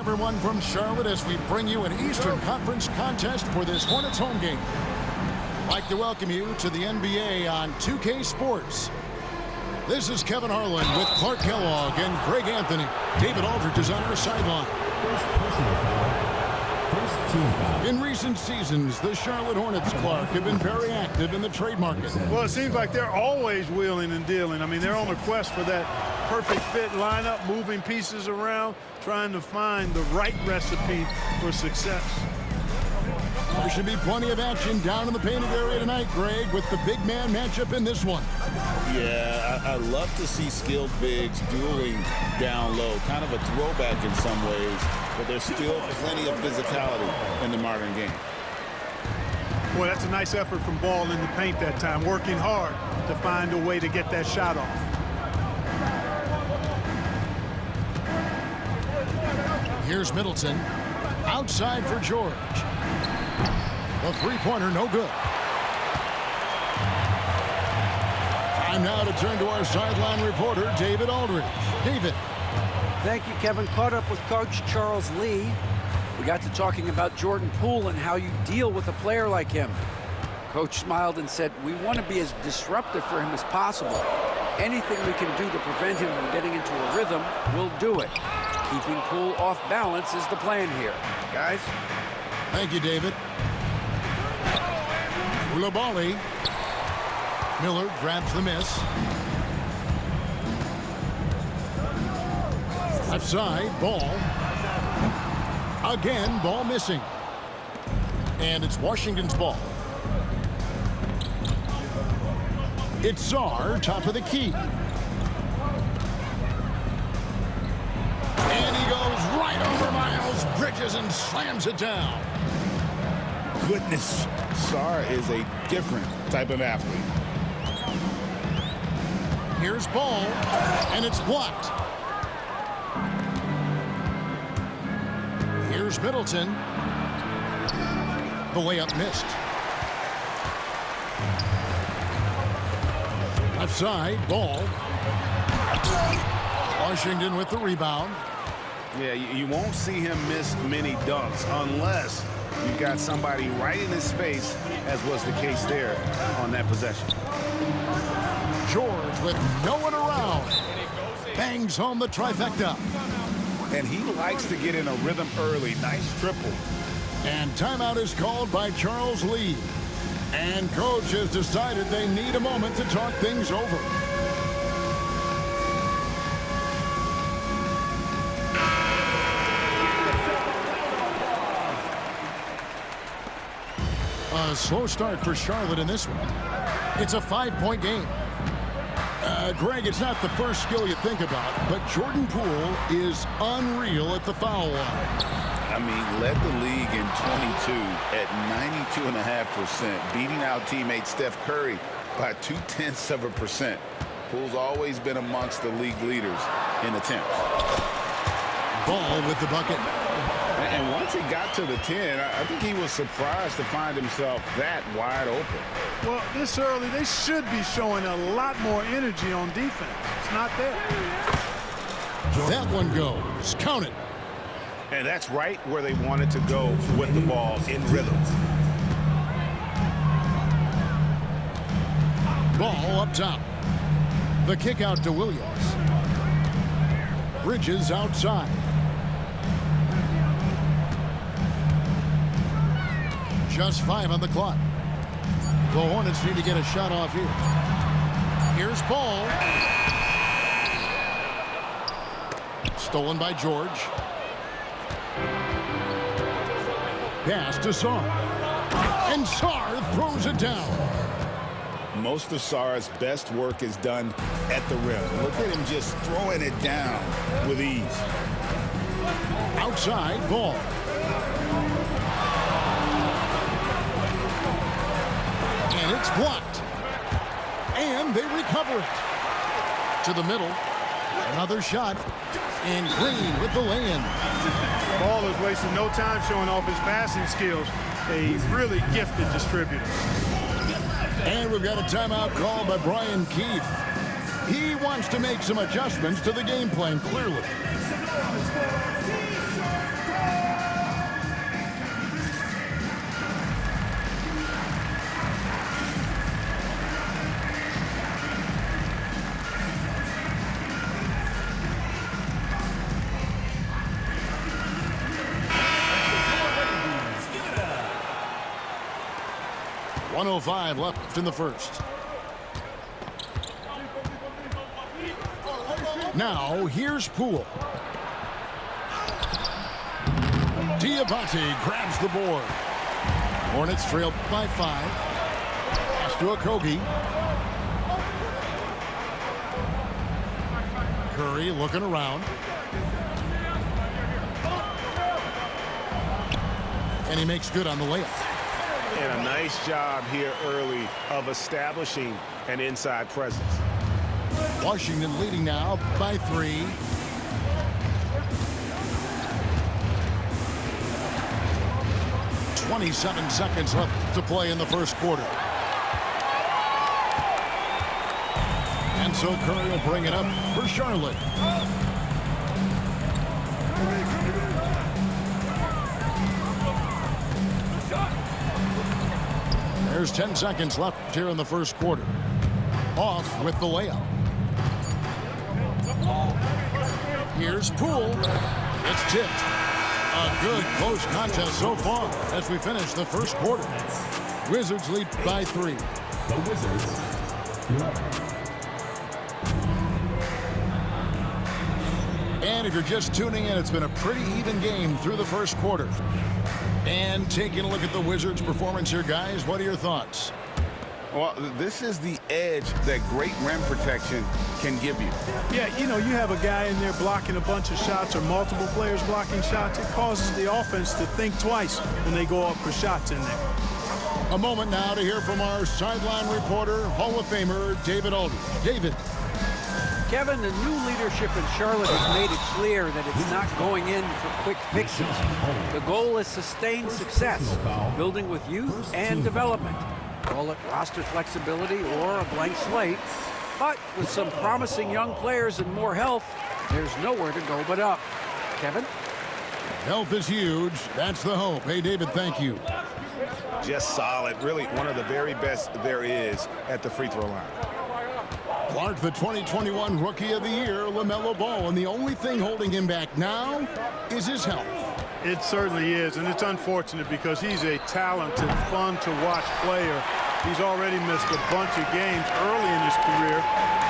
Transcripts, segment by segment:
Everyone from Charlotte, as we bring you an Eastern Conference contest for this Hornets home game. I'd like to welcome you to the NBA on 2K Sports. This is Kevin Harlan with Clark Kellogg and Greg Anthony. David Aldridge is on our sideline. In recent seasons, the Charlotte Hornets, Clark, have been very active in the trade market. Well, it seems like they're always wheeling and dealing. I mean, they're on a quest for that perfect fit lineup, moving pieces around, trying to find the right recipe for success. There should be plenty of action down in the painted area tonight, Greg, with the big man matchup in this one. Yeah, I love to see skilled bigs dueling down low. Kind of a throwback in some ways, but there's still plenty of physicality in the modern game. Boy, that's a nice effort from Ball in the paint that time, working hard to find a way to get that shot off. Here's Middleton. Outside for George. The three-pointer, no good. Time now to turn to our sideline reporter, David Aldridge. David. Thank you, Kevin. Caught up with Coach Charles Lee. We got to talking about Jordan Poole and how you deal with a player like him. Coach smiled and said, we want to be as disruptive for him as possible. Anything we can do to prevent him from getting into a rhythm, we'll do it. Keeping Poole off balance is the plan here. Guys? Thank you, David. Koulibaly. Miller grabs the miss. Left side, Ball. Again, Ball missing. And it's Washington's ball. It's Czar, top of the key. And he goes right over Miles Bridges and slams it down. Goodness, Sarr is a different type of athlete. Here's Ball, and it's blocked. Here's Middleton. The layup missed. Left side, Ball. Washington with the rebound. Yeah, you won't see him miss many dunks unless you've got somebody right in his face, as was the case there on that possession. George with no one around. Bangs home the trifecta. And he likes to get in a rhythm early. Nice triple. And timeout is called by Charles Lee. And coach has decided they need a moment to talk things over. A slow start for Charlotte in this one. It's a 5-point game. Greg, it's not the first skill you think about, but Jordan Poole is unreal at the foul line. I mean, led the league in 22 at 92.5%, beating out teammate Steph Curry by 0.2%. Poole's always been amongst the league leaders in attempts. Ball with the bucket. And once he got to the 10, I think he was surprised to find himself that wide open. Well, this early, they should be showing a lot more energy on defense. It's not there. That one goes. Count it. And that's right where they wanted to go with the ball in rhythm. Ball up top. The kick out to Williams. Bridges outside. Just 5 on the clock. The Hornets need to get a shot off here. Here's Ball. Stolen by George. Pass to Sarr. And Sarr throws it down. Most of Sarr's best work is done at the rim. Look at him just throwing it down with ease. Outside, Ball. And it's blocked. And they recover it. To the middle. Another shot. And Green with the lay-in. Ball is wasting no time showing off his passing skills. A really gifted distributor. And we've got a timeout called by Brian Keith. He wants to make some adjustments to the game plan, clearly. 1:05 left in the first. Now, here's Poole. Diabate grabs the board. Hornets trailed by 5. Pass to Okogie. Curry looking around. And he makes good on the layup. And a nice job here early of establishing an inside presence. Washington leading now by 3. "27 seconds left to play in the first quarter. And so Curry will bring it up for Charlotte. There's 10 seconds left here in the first quarter. Off with the layup. Here's Poole. It's tipped. A good close contest so far as we finish the first quarter. Wizards lead by 3. The Wizards. And if you're just tuning in, it's been a pretty even game through the first quarter. And taking a look at the Wizards' performance here, guys, what are your thoughts? Well, this is the edge that great rim protection can give you. Yeah, you know, you have a guy in there blocking a bunch of shots or multiple players blocking shots. It causes the offense to think twice when they go up for shots in there. A moment now to hear from our sideline reporter, Hall of Famer David Aldridge. David. Kevin, the new leadership in Charlotte has made it clear that it's not going in for quick fixes. The goal is sustained success, building with youth and development. Call it roster flexibility or a blank slate. But with some promising young players and more health, there's nowhere to go but up. Kevin? Health is huge. That's the hope. Hey, David, thank you. Just solid. Really one of the very best there is at the free throw line. Clark, the 2021 Rookie of the Year, LaMelo Ball, and the only thing holding him back now is his health. It certainly is, and it's unfortunate because he's a talented, fun-to-watch player. He's already missed a bunch of games early in his career,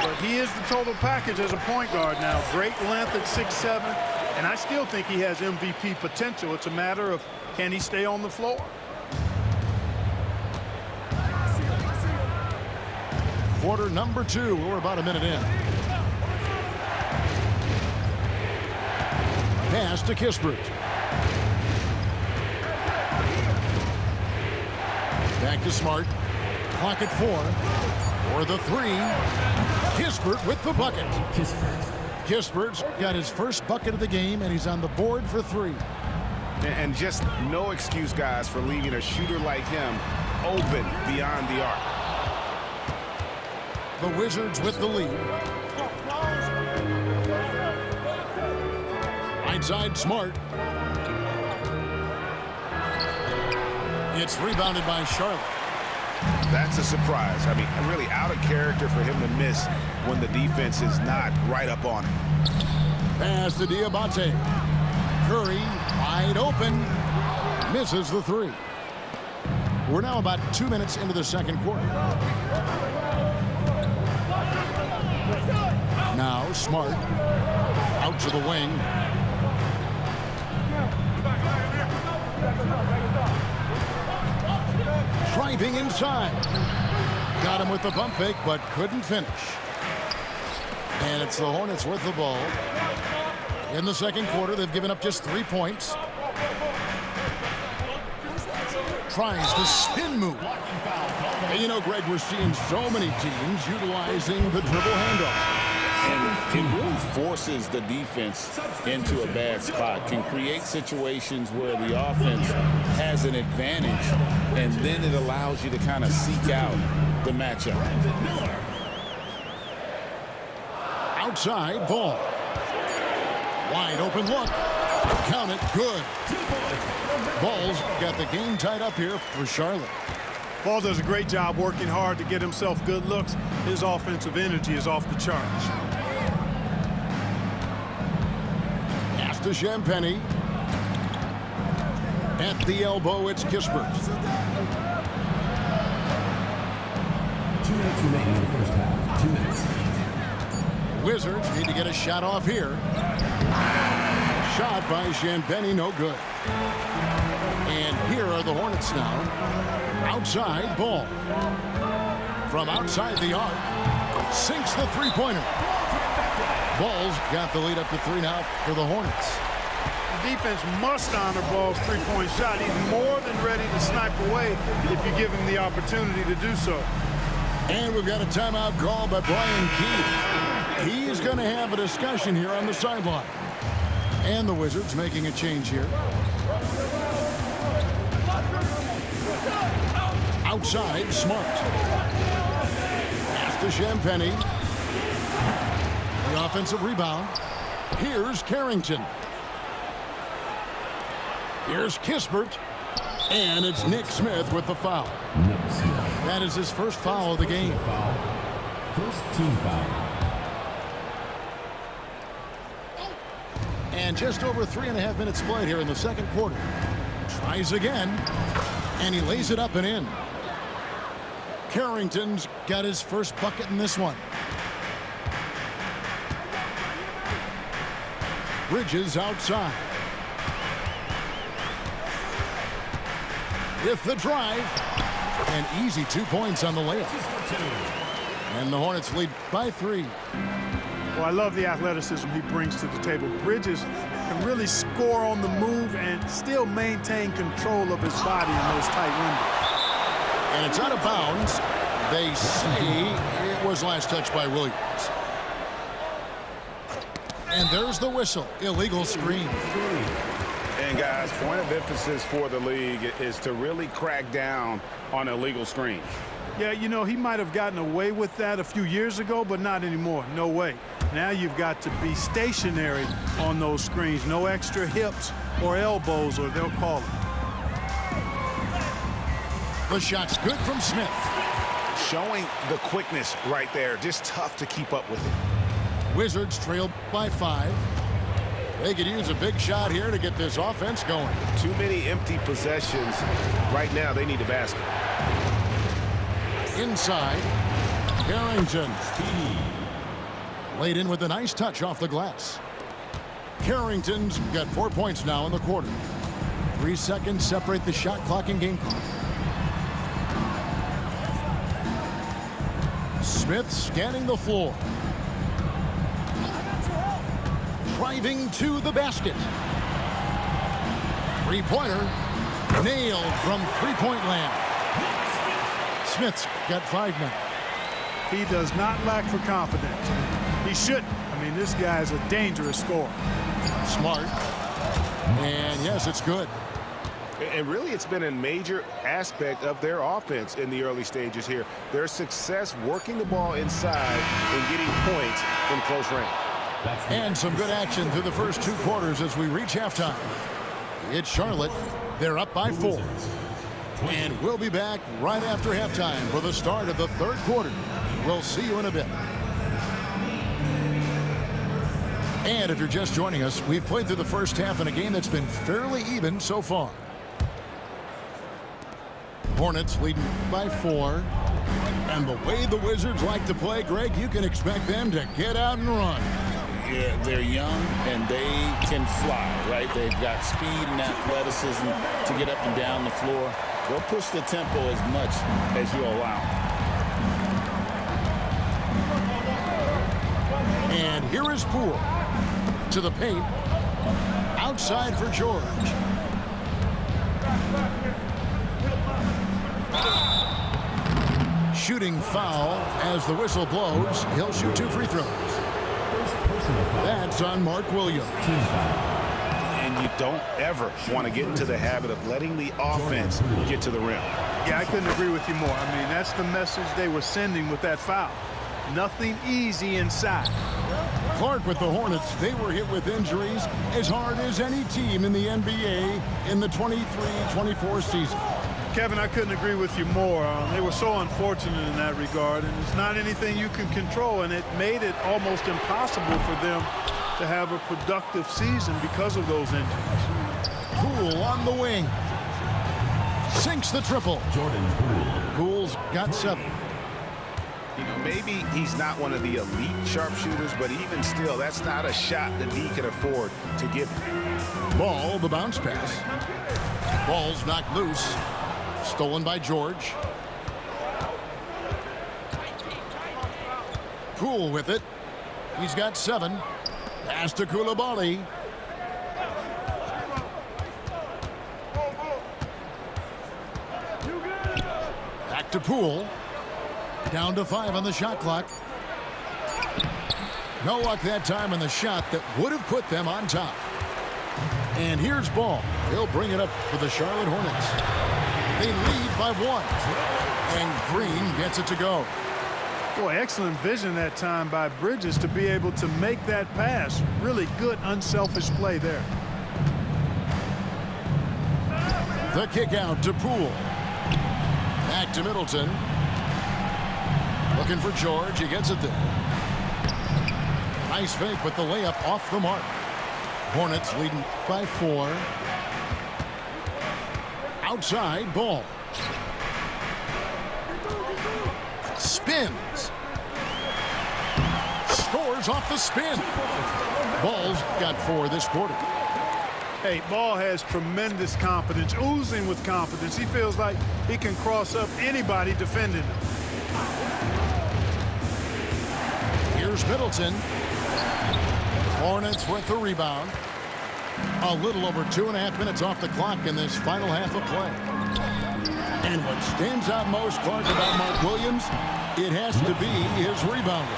but he is the total package as a point guard now. Great length at 6'7", and I still think he has MVP potential. It's a matter of can he stay on the floor. Quarter number 2. We're about a minute in. Pass to Kispert. Back to Smart. Clock at 4. For the 3. Kispert with the bucket. Kispert's got his first bucket of the game, and he's on the board for 3. And just no excuse, guys, for leaving a shooter like him open beyond the arc. The Wizards with the lead. Right side, Smart. It's rebounded by Charlotte. That's a surprise. I mean, really out of character for him to miss when the defense is not right up on him. Pass to Diabate. Curry, wide open. Misses the 3. We're now about 2 minutes into the second quarter. Now Smart out to the wing. Driving inside. Got him with the pump fake, but couldn't finish. And it's the Hornets with the ball. In the second quarter, they've given up just 3 points. Tries the spin move. And you know, Greg, we're seeing so many teams utilizing the dribble handoff. And it really forces the defense into a bad spot, can create situations where the offense has an advantage, and then it allows you to kind of seek out the matchup. Outside ball. Wide open look. Count it. Good. Ball's got the game tied up here for Charlotte. Ball does a great job working hard to get himself good looks. His offensive energy is off the charts. Pass to Champagnie. At the elbow, it's Kispert. 2 minutes remaining in the first half. 2 minutes. Wizards need to get a shot off here. Shot by Champagnie, no good. And here are the Hornets now. Outside ball. From outside the arc. Sinks the three-pointer. Ball's got the lead up to 3 now for the Hornets. The defense must honor Ball's three-point shot. He's more than ready to snipe away if you give him the opportunity to do so. And we've got a timeout called by Brian Keith. He's going to have a discussion here on the sideline. And the Wizards making a change here. Outside, Smart. Pass to Champagnie. The offensive rebound. Here's Carrington. Here's Kispert. And it's Nick Smith with the foul. That is his first foul of the game. First team foul. And just over 3.5 minutes played here in the second quarter. Tries again. And he lays it up and in. Carrington's got his first bucket in this one. Bridges outside. With the drive. An easy 2 points on the layup. And the Hornets lead by 3. Well, I love the athleticism he brings to the table. Bridges can really score on the move and still maintain control of his body in those tight windows. And it's out of bounds. They say it was last touched by Williams. And there's the whistle. Illegal screen. And guys, point of emphasis for the league is to really crack down on illegal screens. Yeah, you know, he might have gotten away with that a few years ago, but not anymore. No way. Now you've got to be stationary on those screens. No extra hips or elbows, or they'll call it. The shot's good from Smith. Showing the quickness right there. Just tough to keep up with it. Wizards trailed by 5. They could use a big shot here to get this offense going. Too many empty possessions. Right now, they need a basket. Inside, Carrington. Laid in with a nice touch off the glass. Carrington's got 4 points now in the quarter. 3 seconds separate the shot clock and game clock. Smith scanning the floor. Driving to the basket. Three-pointer. Nailed from three-point land. Smith's got 5 now. He does not lack for confidence. He shouldn't. I mean, this guy's a dangerous scorer. Smart. And yes, it's good. And really, it's been a major aspect of their offense in the early stages here. Their success working the ball inside and getting points from close range. And some good action through the first 2 quarters as we reach halftime. It's Charlotte. They're up by 4. And we'll be back right after halftime for the start of the third quarter. We'll see you in a bit. And if you're just joining us, we've played through the first half in a game that's been fairly even so far. Hornets leading by 4. And the way the Wizards like to play, Greg, you can expect them to get out and run. Yeah, they're young and they can fly, right? They've got speed and athleticism to get up and down the floor. They'll push the tempo as much as you allow. And here is Poole to the paint. Outside for George. Shooting foul as the whistle blows. He'll shoot 2 free throws. That's on Mark Williams. And you don't ever want to get into the habit of letting the offense get to the rim. Yeah, I couldn't agree with you more. I mean, that's the message they were sending with that foul. Nothing easy inside. Clark with the Hornets. They were hit with injuries as hard as any team in the NBA in the 23-24 season. Kevin, I couldn't agree with you more. They were so unfortunate in that regard, and it's not anything you can control, and it made it almost impossible for them to have a productive season because of those injuries. Poole on the wing. Sinks the triple. Jordan Poole. Poole's got 7. You know, maybe he's not one of the elite sharpshooters, but even still, that's not a shot that he can afford to give him. Ball, the bounce pass. Ball's knocked loose. Stolen by George. Poole with it. He's got 7. Pass to Coulibaly. Back to Poole. Down to 5 on the shot clock. No luck that time on the shot that would have put them on top. And here's Ball. He'll bring it up for the Charlotte Hornets. They lead by 1. And Green gets it to go. Boy, excellent vision that time by Bridges to be able to make that pass. Really good, unselfish play there. The kick out to Poole. Back to Middleton. Looking for George. He gets it there. Nice fake, but the layup off the mark. Hornets leading by 4. Outside, Ball. Spins. Scores off the spin. Ball's got 4 this quarter. Hey, Ball has tremendous confidence, oozing with confidence. He feels like he can cross up anybody defending him. Here's Middleton. Hornets with the rebound. A little over 2.5 minutes off the clock in this final half of play. And what stands out most, Clark, about Mark Williams, it has to be his rebounding.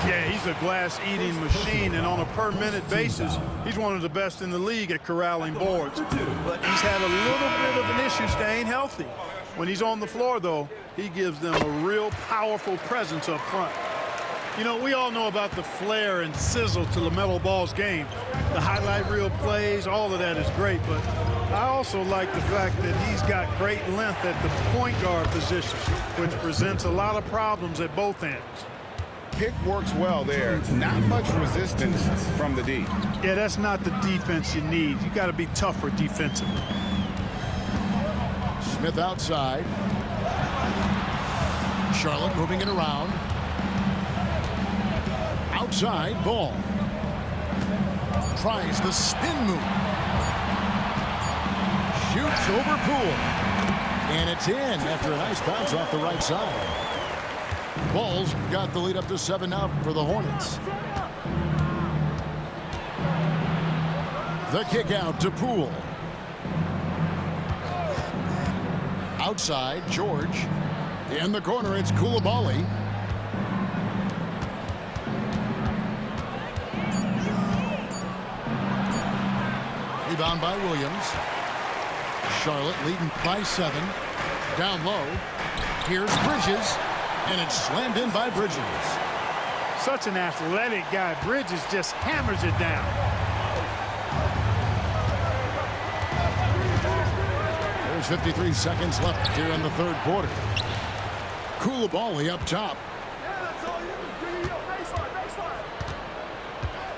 Yeah, he's a glass-eating machine, and on a per-minute basis, he's one of the best in the league at corralling boards. But he's had a little bit of an issue staying healthy. When he's on the floor, though, he gives them a real powerful presence up front. You know, we all know about the flair and sizzle to LaMelo Ball's game. The highlight reel plays, all of that is great, but I also like the fact that he's got great length at the point guard position, which presents a lot of problems at both ends. Pick works well there. Not much resistance from the D. Yeah, that's not the defense you need. You got to be tougher defensively. Smith outside. Charlotte moving it around. Outside, Ball. Tries the spin move. Shoots over Poole. And it's in after a nice bounce off the right side. Ball's got the lead up to 7 now for the Hornets. The kick out to Poole. Outside, George. In the corner, it's Coulibaly. Rebound by Williams. Charlotte leading by 7. Down low. Here's Bridges. And it's slammed in by Bridges. Such an athletic guy. Bridges just hammers it down. There's 53 seconds left here in the third quarter. Coulibaly up top.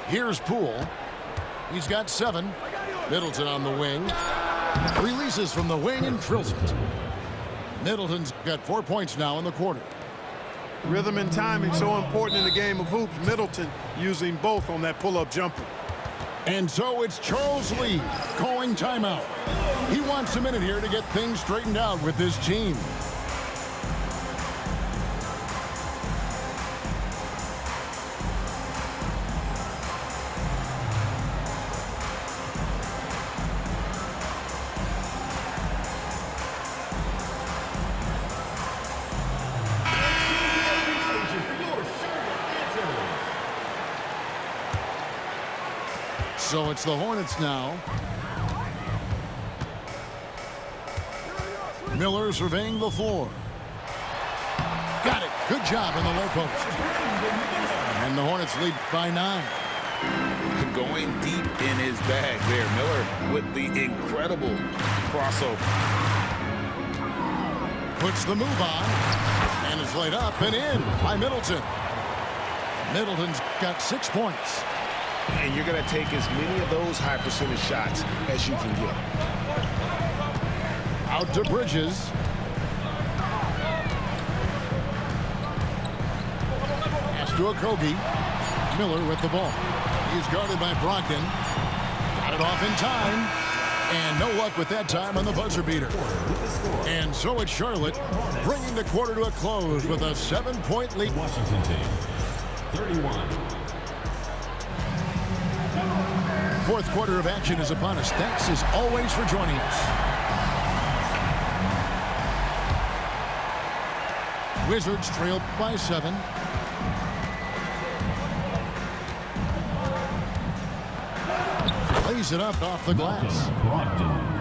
Here's Poole. He's got 7. Middleton on the wing. Releases from the wing and drills it. Middleton's got 4 points now in the quarter. Rhythm and timing so important in the game of hoops. Middleton using both on that pull-up jumper. And so it's Charles Lee calling timeout. He wants a minute here to get things straightened out with his team. So it's the Hornets now. Miller surveying the floor. Got it. Good job in the low post. And the Hornets lead by 9. Going deep in his bag there. Miller with the incredible crossover. Puts the move on. And it's laid up and in by Middleton. Middleton's got 6 points. And you're going to take as many of those high percentage shots as you can get. Out to Bridges. to Okogie. Miller with the ball. He's guarded by Brogdon. Got it off in time. And no luck with that time on the buzzer beater. And so it's Charlotte bringing the quarter to a close with a 7-point lead. Washington team, 31. Fourth quarter of action is upon us. Thanks as always for joining us. Wizards trail by 7. Lays it up off the glass.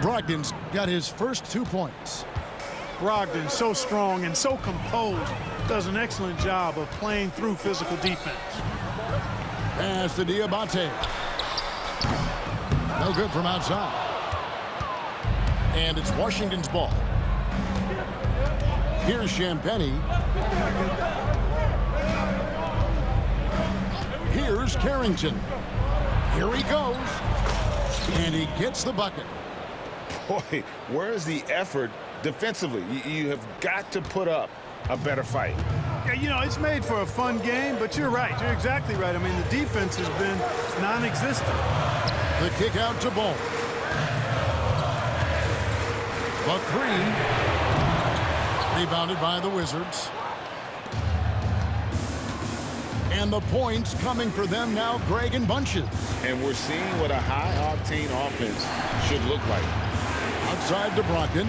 Brogdon's got his first 2 points. Brogdon, so strong and so composed, does an excellent job of playing through physical defense. Pass to Diabate. No good from outside. And it's Washington's ball. Here's Champagnie. Here's Carrington. Here he goes. And he gets the bucket. Boy, where's the effort defensively? You have got to put up a better fight. Yeah, you know, it's made for a fun game, but you're right. You're exactly right. I mean, the defense has been non-existent. The kick out to Ball. The 3. Rebounded by the Wizards. And the points coming for them now, Greg, in bunches. And we're seeing what a high-octane offense should look like. Outside to Brogdon.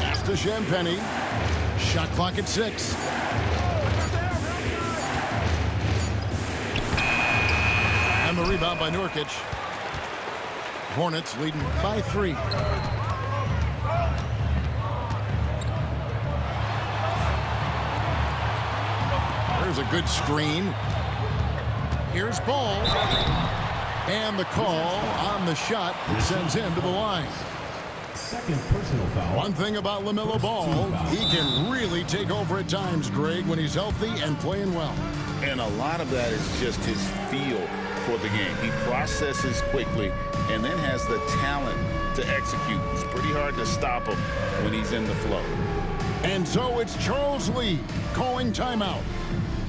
Pass to Champagnie. Shot clock at 6. And the rebound by Nurkic. Hornets leading by 3. There's a good screen. Here's Ball. And the call on the shot that sends him to the line. Second personal foul. One thing about LaMelo Ball, he can really take over at times, Greg, when he's healthy and playing well. And a lot of that is just his feel for the game. He processes quickly and then has the talent to execute. It's pretty hard to stop him when he's in the flow. And so it's Charles Lee calling timeout.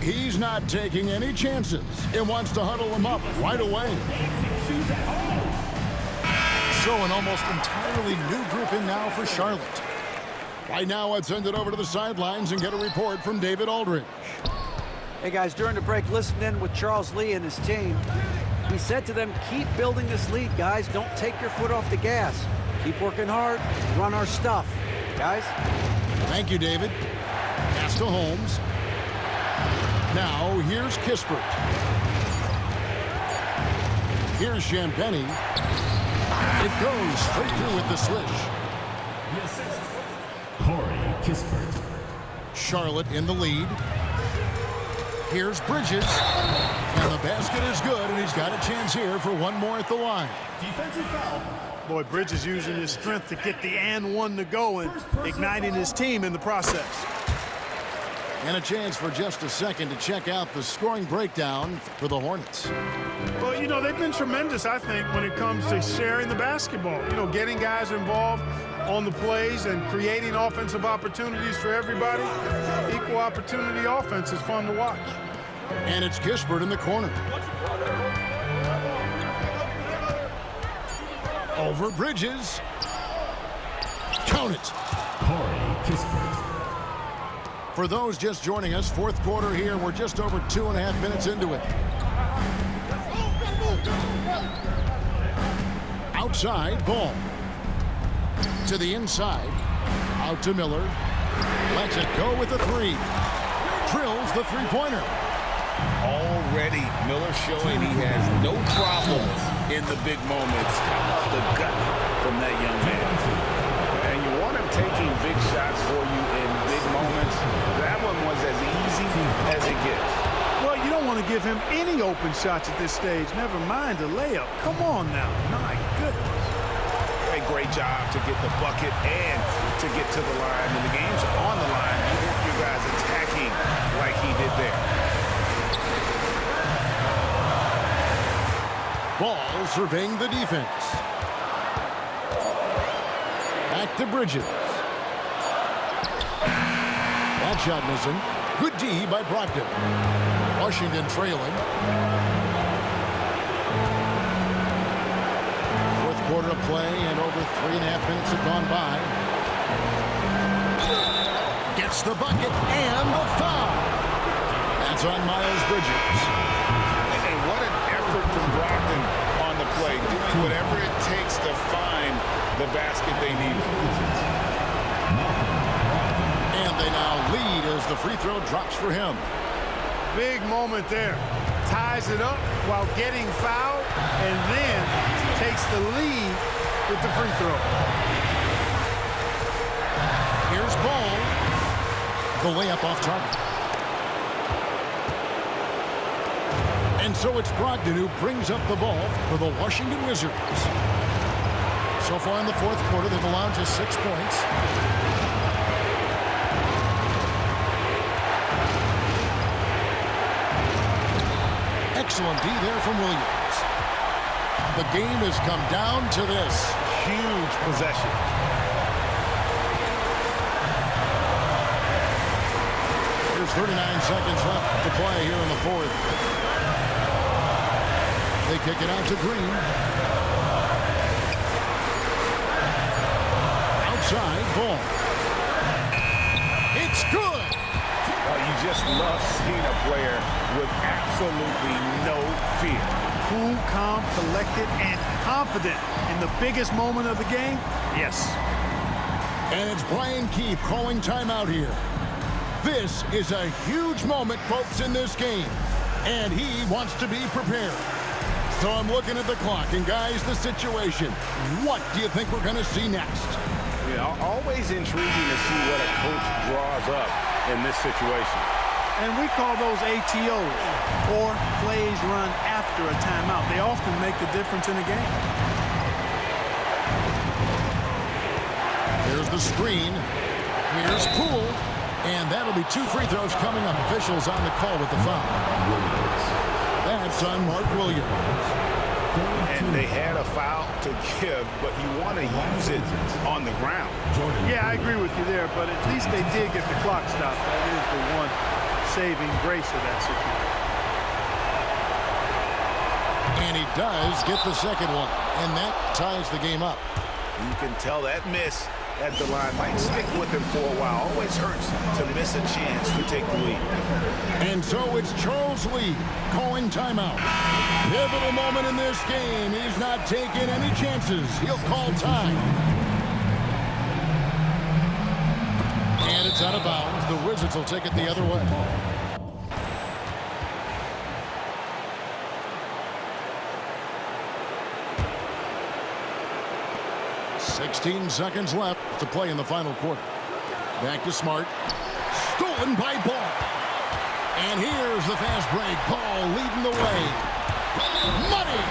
He's not taking any chances. It wants to huddle him up right away. So an almost entirely new grouping now for Charlotte. Right now, let's send it over to the sidelines and get a report from David Aldridge. Hey guys, during the break, listen in with Charles Lee and his team. He said to them, keep building this lead, guys. Don't take your foot off the gas. Keep working hard, run our stuff. Guys? Thank you, David. Pass to Holmes. Now, here's Kispert. Here's Champagnie. It goes straight through with the swish. Corey Kispert. Charlotte in the lead. Here's Bridges. And the basket is good, and he's got a chance here for one more at the line. Defensive foul. Boy, Bridges using his strength to get the and one to go and igniting his team in the process. And a chance for just a second to check out the scoring breakdown for the Hornets. Well, you know, they've been tremendous, I think, when it comes to sharing the basketball. You know, getting guys involved on the plays and creating offensive opportunities for everybody. Equal opportunity offense is fun to watch. And it's Kispert in the corner. Over Bridges. Count it. Corey Kispert. For those just joining us, fourth quarter here. We're just over 2.5 minutes into it. Outside, Ball. To the inside. Out to Miller. Lets it go with the 3. Drills the three-pointer. Already, Miller showing he has no problem in the big moments. The gut from that young man. And you want him taking big shots for you in big moments. That one was as easy as it gets. Well, you don't want to give him any open shots at this stage. Never mind a layup. Come on now. My goodness. A great job to get the bucket and to get to the line. When the game's on the line, you want your guys attacking like he did there. Ball surveying the defense. Back to Bridges. That shot missing. Good D by Brogdon. Washington trailing. Fourth quarter of play, and over 3.5 minutes have gone by. Gets the bucket and the foul. That's on Miles Bridges. And what an effort from Brogdon on the play, doing whatever it takes to find the basket they needed. And they now lead as the free throw drops for him. Big moment there. Ties it up while getting fouled, and then takes the lead with the free throw. Here's Ball. The layup off target. And so it's Brogdon who brings up the ball for the Washington Wizards. So far in the fourth quarter, they've allowed just 6 points. Excellent D there from Williams. The game has come down to this. Huge possession. There's 39 seconds left to play here in the fourth. They kick it out to Green. Outside, Ball. It's good! You just love seeing a player with absolutely no fear. Cool, calm, collected, and confident in the biggest moment of the game? Yes. And it's Brian Keefe calling timeout here. This is a huge moment, folks, in this game. And he wants to be prepared. So I'm looking at the clock, and guys, the situation. What do you think we're going to see next? Yeah, always intriguing to see what a coach draws up in this situation. And we call those ATOs, or plays run after a timeout. They often make the difference in a game. Here's the screen. Here's Poole. And that'll be 2 free throws coming up. Officials on the call with the foul. That's on Mark Williams. And they had a foul to give, but you want to use it on the ground. Yeah, I agree with you there, but at least they did get the clock stopped. That is the one saving grace of that situation. And he does get the second one. And that ties the game up. You can tell that miss at the line might stick with him for a while. Always hurts to miss a chance to take the lead. And so it's Charles Lee calling timeout. Pivotal moment in this game. He's not taking any chances. He'll call time. And it's out of bounds. The Wizards will take it the other way. "16 seconds left to play in the final quarter. Back to Smart. Stolen by Ball. And here's the fast break. Ball leading the way. Money!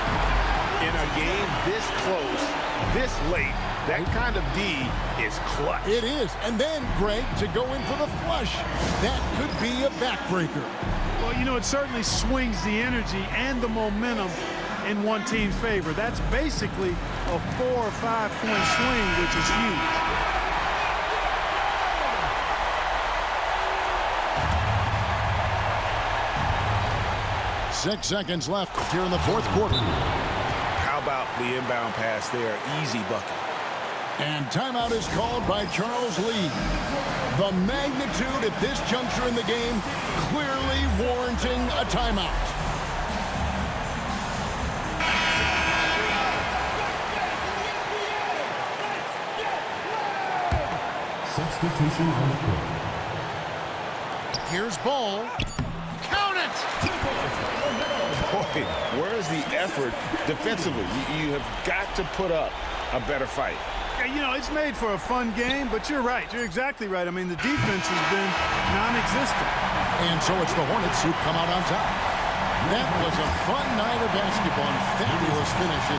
In a game this close, this late, that kind of D is clutch. It is. And then, Greg, to go in for the flush. That could be a backbreaker. Well, you know, it certainly swings the energy and the momentum in one team's favor. That's basically a 4 or 5 point swing, which is huge. Six seconds left here in the fourth quarter. How about the inbound pass there? Easy bucket. And timeout is called by Charles Lee. The magnitude at this juncture in the game clearly warranting a timeout. Substitution on the court. Here's Ball. Count it! Boy, where's the effort defensively? You have got to put up a better fight. You know, it's made for a fun game, but you're right. You're exactly right. I mean, the defense has been non-existent. And so it's the Hornets who come out on top. That was a fun night of basketball and fabulous finishes.